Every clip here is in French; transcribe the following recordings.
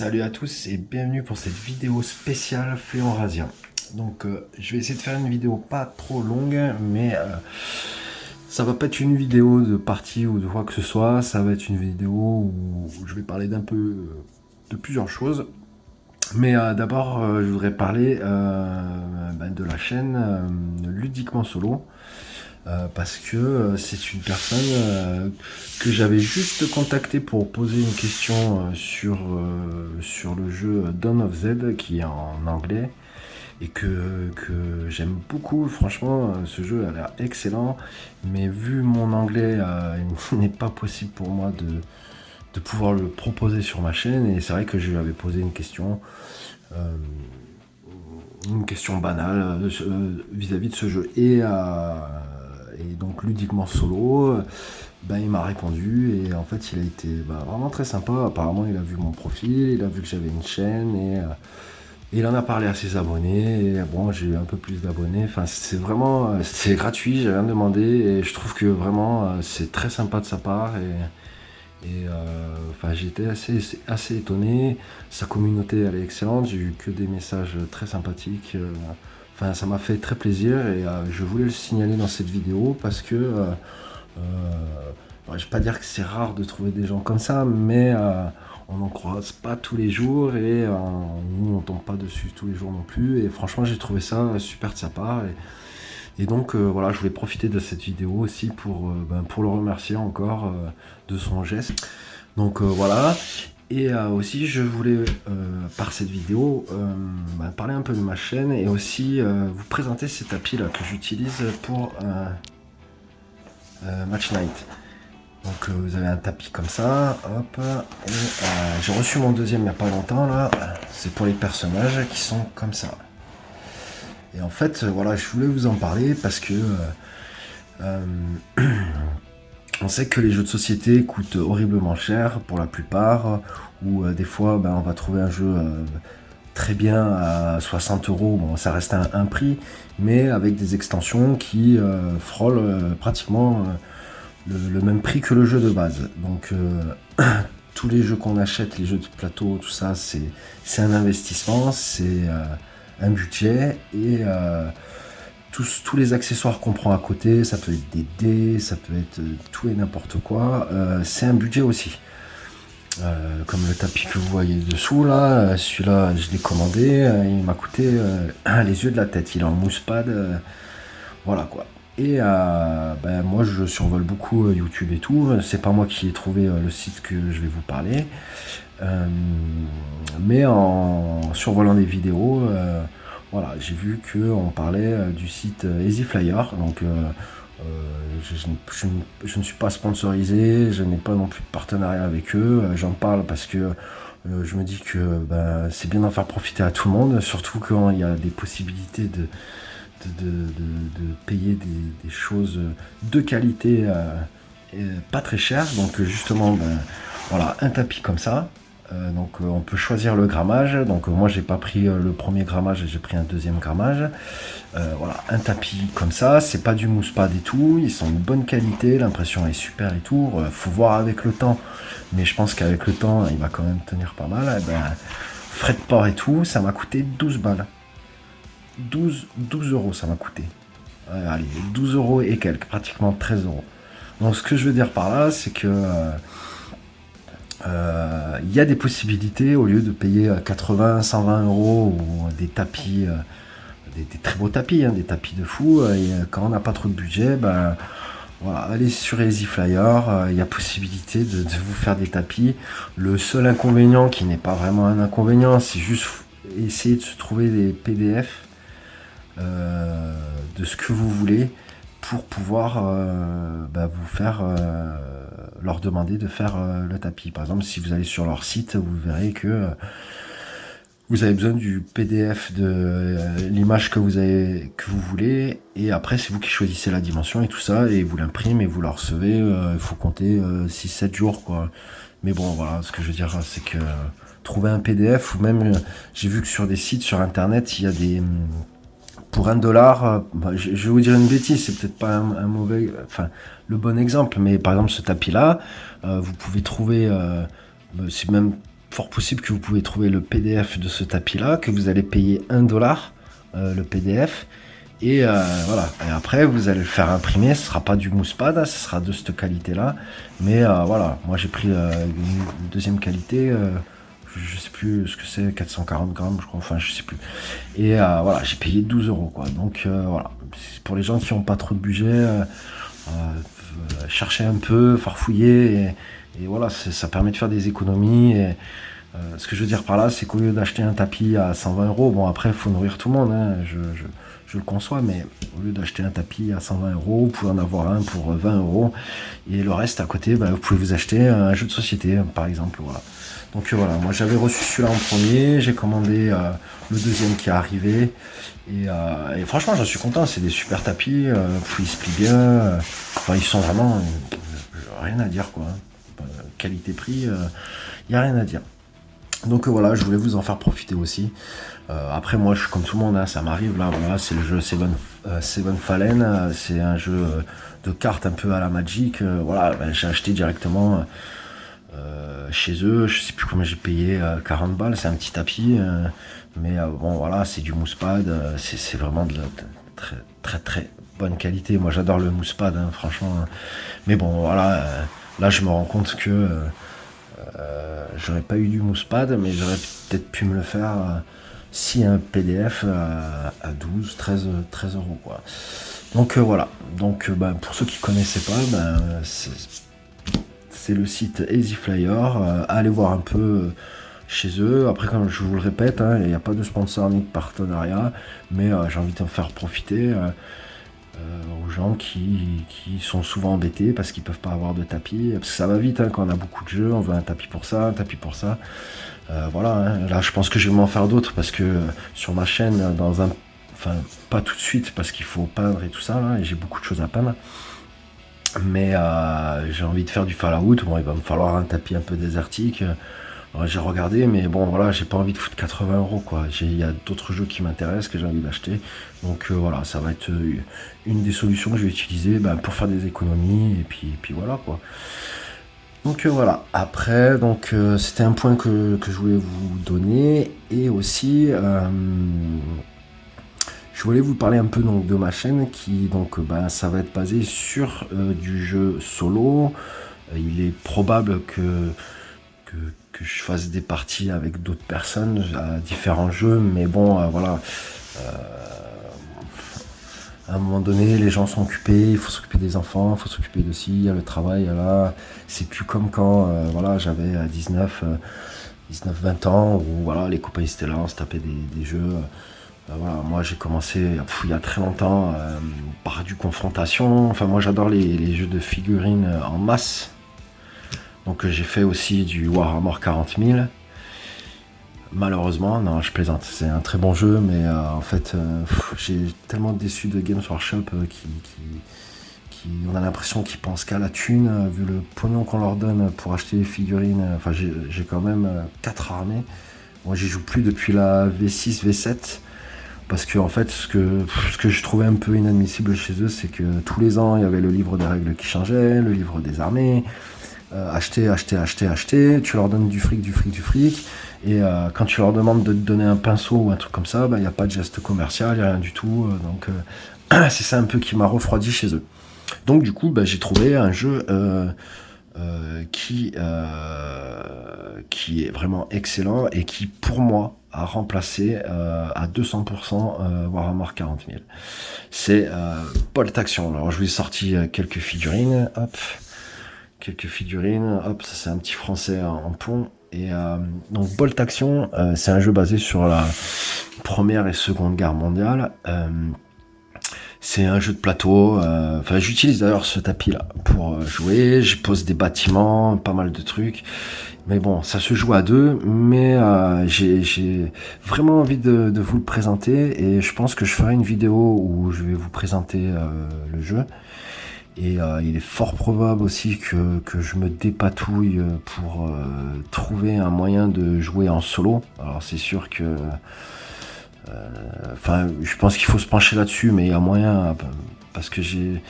Salut à tous et bienvenue pour cette vidéo spéciale Fléon Razia. Donc je vais essayer de faire une vidéo pas trop longue, mais ça va pas être une vidéo de partie ou de quoi que ce soit, ça va être une vidéo où je vais parler d'un peu de plusieurs choses. Mais d'abord je voudrais parler de la chaîne Ludiquement Solo. Parce que c'est une personne que j'avais juste contacté pour poser une question sur le jeu Dawn of Z qui est en anglais et que j'aime beaucoup. Franchement, ce jeu a l'air excellent, mais vu mon anglais, il n'est pas possible pour moi de pouvoir le proposer sur ma chaîne. Et c'est vrai que je lui avais posé euh, une question banale vis-à-vis de ce jeu. Et donc ludiquement solo, il m'a répondu et en fait il a été vraiment très sympa. Apparemment il a vu mon profil, il a vu que j'avais une chaîne et il en a parlé à ses abonnés. Et bon, j'ai eu un peu plus d'abonnés. Enfin c'est vraiment c'est gratuit, j'ai rien demandé et je trouve que vraiment c'est très sympa de sa part et j'étais assez étonné. Sa communauté elle est excellente, j'ai eu que des messages très sympathiques. Enfin, ça m'a fait très plaisir et je voulais le signaler dans cette vidéo parce que je vais pas dire que c'est rare de trouver des gens comme ça, mais on n'en croise pas tous les jours et nous on tombe pas dessus tous les jours non plus. Et franchement, j'ai trouvé ça super de sa part. Et donc voilà, je voulais profiter de cette vidéo aussi pour le remercier encore de son geste. Donc voilà. Et aussi, je voulais, par cette vidéo, parler un peu de ma chaîne et aussi vous présenter ces tapis là que j'utilise pour Match Night. Donc vous avez un tapis comme ça, hop, et j'ai reçu mon deuxième il n'y a pas longtemps là, c'est pour les personnages qui sont comme ça. Et en fait, voilà, je voulais vous en parler parce que on sait que les jeux de société coûtent horriblement cher pour la plupart, ou des fois on va trouver un jeu très bien à 60 euros, bon ça reste un prix, mais avec des extensions qui frôlent pratiquement le même prix que le jeu de base. Donc tous les jeux qu'on achète, les jeux de plateau, tout ça, c'est un investissement, c'est un budget et tous les accessoires qu'on prend à côté, ça peut être des dés, ça peut être tout et n'importe quoi, c'est un budget aussi. Comme le tapis que vous voyez dessous là, celui-là je l'ai commandé, il m'a coûté les yeux de la tête, il est en moussepad, voilà quoi. Et moi je survole beaucoup YouTube et tout, c'est pas moi qui ai trouvé le site que je vais vous parler, mais en survolant des vidéos, voilà, j'ai vu qu'on parlait du site Easy Flyer, donc je ne suis pas sponsorisé, je n'ai pas non plus de partenariat avec eux, j'en parle parce que je me dis que c'est bien d'en faire profiter à tout le monde, surtout quand il y a des possibilités de payer des choses de qualité et pas très chères. Donc justement, voilà, un tapis comme ça. Donc on peut choisir le grammage. Donc moi j'ai pas pris le premier grammage, j'ai pris un deuxième grammage. Voilà, un tapis comme ça, c'est pas du moussepad et tout, ils sont de bonne qualité, l'impression est super et tout. Faut voir avec le temps, mais je pense qu'avec le temps il va quand même tenir pas mal. Frais de port et tout, ça m'a coûté 12 balles. 12 euros ça m'a coûté. Allez, 12 euros et quelques, pratiquement 13 euros. Donc ce que je veux dire par là, c'est que il y a des possibilités, au lieu de payer 80, 120 euros ou des tapis, des très beaux tapis, des tapis de fou, et quand on n'a pas trop de budget, voilà, allez sur Easy Flyer, il y a possibilité de vous faire des tapis. Le seul inconvénient, qui n'est pas vraiment un inconvénient, c'est juste essayer de se trouver des PDF de ce que vous voulez pour pouvoir vous faire leur demander de faire le tapis. Par exemple, si vous allez sur leur site, vous verrez que vous avez besoin du PDF de l'image que vous voulez, et après c'est vous qui choisissez la dimension et tout ça, et vous l'imprimez et vous la recevez. Il faut compter 6-7 jours quoi. Mais bon voilà, ce que je veux dire c'est que trouver un PDF, ou même j'ai vu que sur des sites sur internet il y a des pour $1, je vais vous dire une bêtise, c'est peut-être pas un mauvais, enfin le bon exemple, mais par exemple ce tapis là, vous pouvez trouver, c'est même fort possible que vous pouvez trouver le PDF de ce tapis là, que vous allez payer 1$ le PDF. Et voilà, et après vous allez le faire imprimer, ce sera pas du moussepad, ce sera de cette qualité là, mais voilà, moi j'ai pris une deuxième qualité, je sais plus ce que c'est, 440 grammes je crois, enfin je sais plus, et voilà, j'ai payé 12 € quoi, donc voilà, pour les gens qui n'ont pas trop de budget, chercher un peu, farfouiller, et voilà, ça permet de faire des économies, et ce que je veux dire par là, c'est qu'au lieu d'acheter un tapis à 120 €, bon après il faut nourrir tout le monde, hein, je le conçois, mais au lieu d'acheter un tapis à 120 €, vous pouvez en avoir un pour 20 €, et le reste à côté, vous pouvez vous acheter un jeu de société, par exemple, voilà. Donc voilà, moi j'avais reçu celui-là en premier, j'ai commandé le deuxième qui est arrivé, et franchement j'en suis content, c'est des super tapis, puis ils se plient bien, enfin ils sont vraiment, rien à dire quoi, qualité-prix, il n'y a rien à dire. Donc voilà, je voulais vous en faire profiter aussi. Après moi je suis comme tout le monde, hein, ça m'arrive là, voilà, c'est le jeu Seven Fallen, c'est un jeu de cartes un peu à la Magic, voilà, j'ai acheté directement chez eux, je sais plus combien j'ai payé, 40 balles, c'est un petit tapis, mais bon voilà, c'est du moussepad, c'est vraiment de très très très bonne qualité, moi j'adore le moussepad, hein, franchement, mais bon voilà, là je me rends compte que j'aurais pas eu du moussepad, mais j'aurais peut-être pu me le faire si un PDF à 13 € quoi. Donc voilà, donc pour ceux qui connaissaient pas, c'est le site Easy Flyer, allez voir un peu chez eux. Après, comme je vous le répète, hein, il n'y a pas de sponsor ni de partenariat, mais j'ai envie de faire profiter aux gens qui sont souvent embêtés parce qu'ils peuvent pas avoir de tapis, parce que ça va vite, hein, quand on a beaucoup de jeux, on veut un tapis pour ça, un tapis pour ça, voilà, hein. Là je pense que je vais m'en faire d'autres parce que sur ma chaîne, enfin pas tout de suite parce qu'il faut peindre et tout ça là, et j'ai beaucoup de choses à peindre, mais j'ai envie de faire du Fallout. Bon, il va me falloir un tapis un peu désertique. J'ai regardé, mais bon voilà, j'ai pas envie de foutre 80 € quoi. Il y a d'autres jeux qui m'intéressent, que j'ai envie d'acheter. Donc voilà, ça va être une des solutions que je vais utiliser pour faire des économies, et puis voilà quoi. Donc voilà, après, donc c'était un point que je voulais vous donner, et aussi je voulais vous parler un peu donc de ma chaîne qui donc ça va être basé sur du jeu solo. Il est probable que je fasse des parties avec d'autres personnes à différents jeux, mais bon voilà, à un moment donné les gens sont occupés, il faut s'occuper des enfants, il faut s'occuper de ci, il y a le travail, là, c'est plus comme quand voilà, j'avais 19-20 ans, où voilà, les copains ils étaient là, on se tapait des jeux. Voilà, moi j'ai commencé il y a très longtemps par du confrontation, enfin moi j'adore les jeux de figurines en masse. Donc j'ai fait aussi du Warhammer 40 000. Malheureusement, non, je plaisante. C'est un très bon jeu, mais en fait, j'ai tellement déçu de Games Workshop qui on a l'impression qu'ils pensent qu'à la thune, vu le pognon qu'on leur donne pour acheter les figurines. Enfin, j'ai quand même 4 armées. Moi, j'y joue plus depuis la V6, V7. Parce que en fait, ce que je trouvais un peu inadmissible chez eux, c'est que tous les ans, il y avait le livre des règles qui changeait, le livre des armées. Acheter, tu leur donnes du fric, et quand tu leur demandes de te donner un pinceau ou un truc comme ça, il n'y a pas de geste commercial, il n'y a rien du tout, donc c'est ça un peu qui m'a refroidi chez eux. Donc du coup, j'ai trouvé un jeu qui est vraiment excellent, et qui pour moi a remplacé à 200% Warhammer 40 000. C'est Bolt Action. Alors je vous ai sorti quelques figurines, hop, ça c'est un petit français en plomb. Et donc Bolt Action, c'est un jeu basé sur la première et seconde guerre mondiale. C'est un jeu de plateau, enfin j'utilise d'ailleurs ce tapis là pour jouer, je pose des bâtiments, pas mal de trucs, mais bon ça se joue à deux, mais j'ai vraiment envie de vous le présenter, et je pense que je ferai une vidéo où je vais vous présenter le jeu. Et il est fort probable aussi que je me dépatouille pour trouver un moyen de jouer en solo. Alors c'est sûr que enfin je pense qu'il faut se pencher là-dessus, mais il y a moyen, parce que j'ai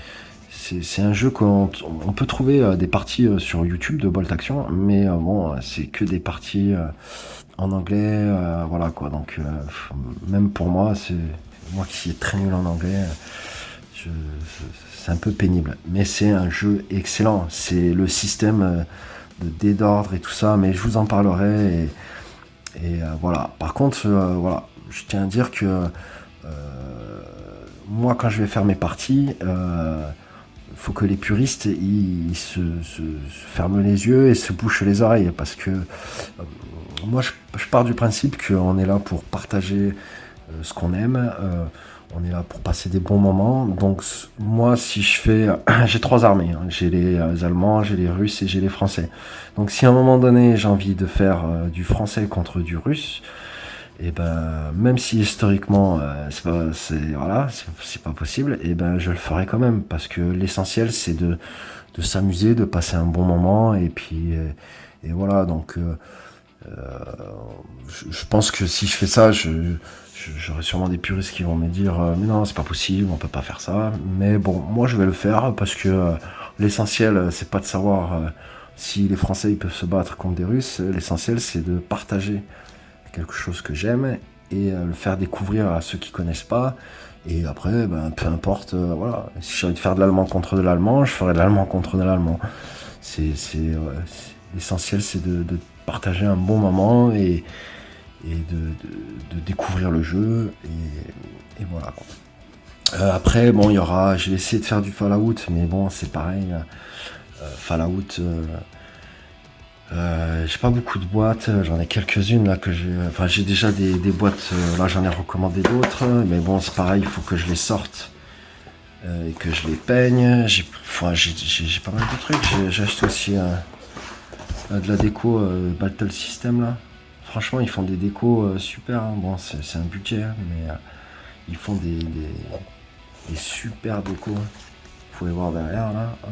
c'est un jeu on peut trouver des parties sur YouTube de Bolt Action, mais bon, c'est que des parties en anglais, voilà quoi. Donc même pour moi, c'est moi qui suis très nul en anglais, je- c'est un peu pénible. Mais c'est un jeu excellent. C'est le système de dés d'ordre et tout ça, mais je vous en parlerai. Voilà. Par contre, voilà, je tiens à dire que moi, quand je vais faire mes parties, faut que les puristes ils se ferment les yeux et se bouchent les oreilles parce que moi je pars du principe qu'on est là pour partager ce qu'on aime, on est là pour passer des bons moments. Donc moi si je fais j'ai trois armées, hein. J'ai les Allemands, j'ai les Russes et j'ai les Français. Donc si à un moment donné j'ai envie de faire du français contre du russe, et ben même si historiquement c'est pas possible, et ben je le ferai quand même parce que l'essentiel c'est de s'amuser, de passer un bon moment et puis et voilà. Donc je pense que si je fais ça, j'aurai sûrement des puristes qui vont me dire mais non c'est pas possible, on peut pas faire ça. Mais bon, moi je vais le faire parce que l'essentiel c'est pas de savoir si les Français ils peuvent se battre contre des Russes. L'essentiel c'est de partager quelque chose que j'aime et le faire découvrir à ceux qui connaissent pas. Et après, ben, peu importe, voilà. Si j'ai envie de faire de l'allemand contre de l'allemand, je ferai de l'allemand contre de l'allemand. L'essentiel, c'est de partager un bon moment et de découvrir le jeu. Et voilà. Après, bon, je vais essayer de faire du Fallout, mais bon, c'est pareil. Fallout. J'ai pas beaucoup de boîtes, j'en ai quelques-unes là que j'ai. Enfin, j'ai déjà des boîtes, là j'en ai recommandé d'autres, mais bon, c'est pareil, il faut que je les sorte et que je les peigne. J'ai pas mal de trucs. J'ai acheté aussi de la déco Battle System là. Franchement, ils font des décos super. Hein. Bon, c'est un budget, hein, mais ils font des super décos. Vous pouvez voir derrière là. Hop.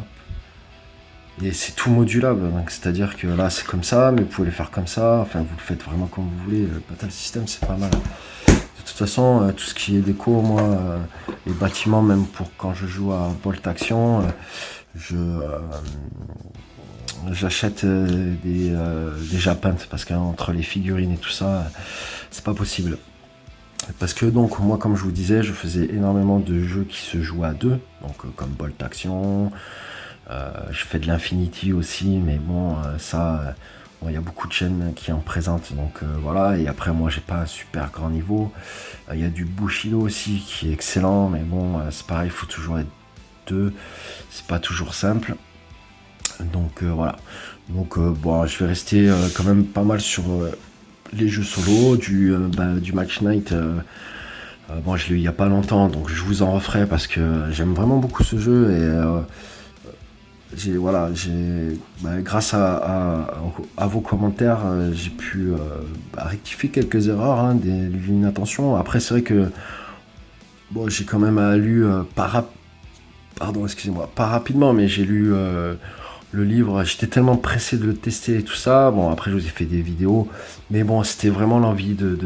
Et c'est tout modulable, donc c'est-à-dire que là c'est comme ça, mais vous pouvez le faire comme ça, enfin vous le faites vraiment comme vous voulez, le Battle System c'est pas mal. De toute façon, tout ce qui est déco, moi, les bâtiments, même pour quand je joue à Bolt Action, j'achète des Japintes parce qu'entre les figurines et tout ça, c'est pas possible. Parce que donc moi comme je vous disais, je faisais énormément de jeux qui se jouent à deux, donc comme Bolt Action. Je fais de l'Infinity aussi, mais bon, bon, y a beaucoup de chaînes qui en présentent, donc voilà. Et après, moi, j'ai pas un super grand niveau. Il y a du Bushido aussi qui est excellent, mais bon, c'est pareil, il faut toujours être deux. C'est pas toujours simple. Donc voilà. Donc bon, je vais rester quand même pas mal sur les jeux solo, du Match Night. Bon, je l'ai eu il y a pas longtemps, donc je vous en referai parce que j'aime vraiment beaucoup ce jeu et grâce à vos commentaires, j'ai pu rectifier quelques erreurs, hein, l'inattention. Après, c'est vrai que bon, j'ai quand même lu pardon, excusez-moi, pas rapidement, mais j'ai lu le livre. J'étais tellement pressé de le tester et tout ça. Bon, après, je vous ai fait des vidéos, mais bon, c'était vraiment l'envie de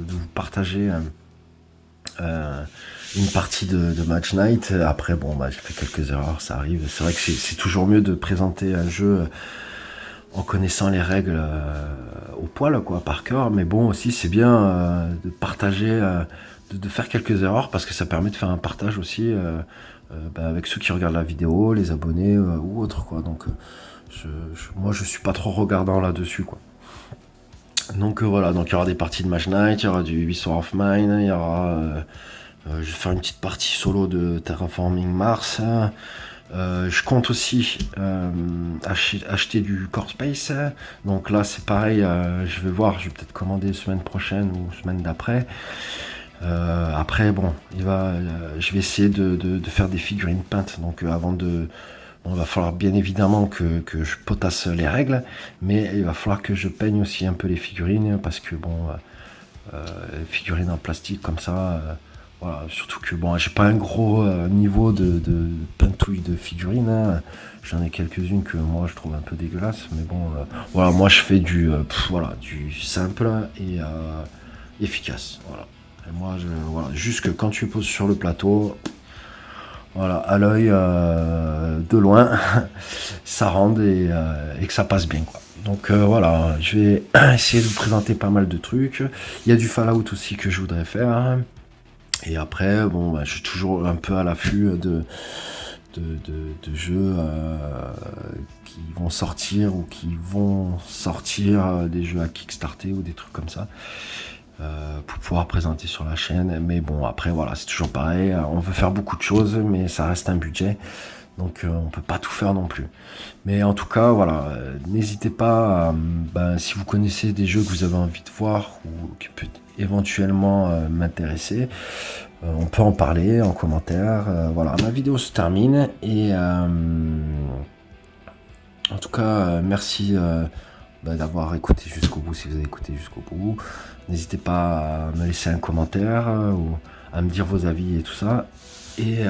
vous partager. Une partie de Match Night. Après, bon, j'ai fait quelques erreurs, ça arrive. C'est vrai que c'est toujours mieux de présenter un jeu en connaissant les règles au poil, quoi, par cœur. Mais bon, aussi, c'est bien de partager, de faire quelques erreurs parce que ça permet de faire un partage aussi avec ceux qui regardent la vidéo, les abonnés ou autres, quoi. Donc, moi, je suis pas trop regardant là-dessus, quoi. Donc voilà, donc il y aura des parties de Match Night, il y aura du Wisp of Mine, il y aura je vais faire une petite partie solo de Terraforming Mars. Je compte aussi acheter du Core Space. Donc là, c'est pareil. Je vais voir. Je vais peut-être commander semaine prochaine ou semaine d'après. Après, bon, je vais essayer de faire des figurines peintes. Donc bon, il va falloir bien évidemment que je potasse les règles, mais il va falloir que je peigne aussi un peu les figurines parce que bon, les figurines en plastique comme ça. Voilà, surtout que bon, j'ai pas un gros niveau de peintouille de figurines. Hein. J'en ai quelques-unes que moi je trouve un peu dégueulasses, mais bon, voilà, moi je fais du simple et efficace. Voilà. Et moi, voilà, juste que quand tu poses sur le plateau, voilà, à l'œil de loin, ça rende et que ça passe bien, quoi. Donc voilà, je vais essayer de vous présenter pas mal de trucs. Il y a du Fallout aussi que je voudrais faire. Et après, bon, bah, je suis toujours un peu à l'affût de jeux qui vont sortir ou qui vont sortir, des jeux à kickstarter ou des trucs comme ça. Pour pouvoir présenter sur la chaîne. Mais bon, après, voilà, c'est toujours pareil. On veut faire beaucoup de choses, mais ça reste un budget. Donc, on peut pas tout faire non plus. Mais en tout cas, voilà, n'hésitez pas, si vous connaissez des jeux que vous avez envie de voir ou qui peut éventuellement m'intéresser, on peut en parler en commentaire. Voilà, ma vidéo se termine et en tout cas, merci d'avoir écouté jusqu'au bout si vous avez écouté jusqu'au bout. N'hésitez pas à me laisser un commentaire ou à me dire vos avis et tout ça. Et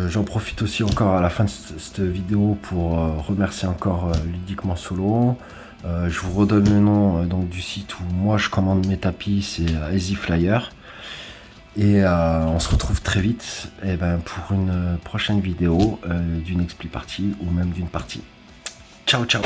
j'en profite aussi encore à la fin de cette vidéo pour remercier encore Ludiquement Solo. Je vous redonne le nom donc du site où moi je commande mes tapis, c'est Easy Flyer. Et on se retrouve très vite pour une prochaine vidéo d'une expli partie ou même d'une partie. Ciao ciao.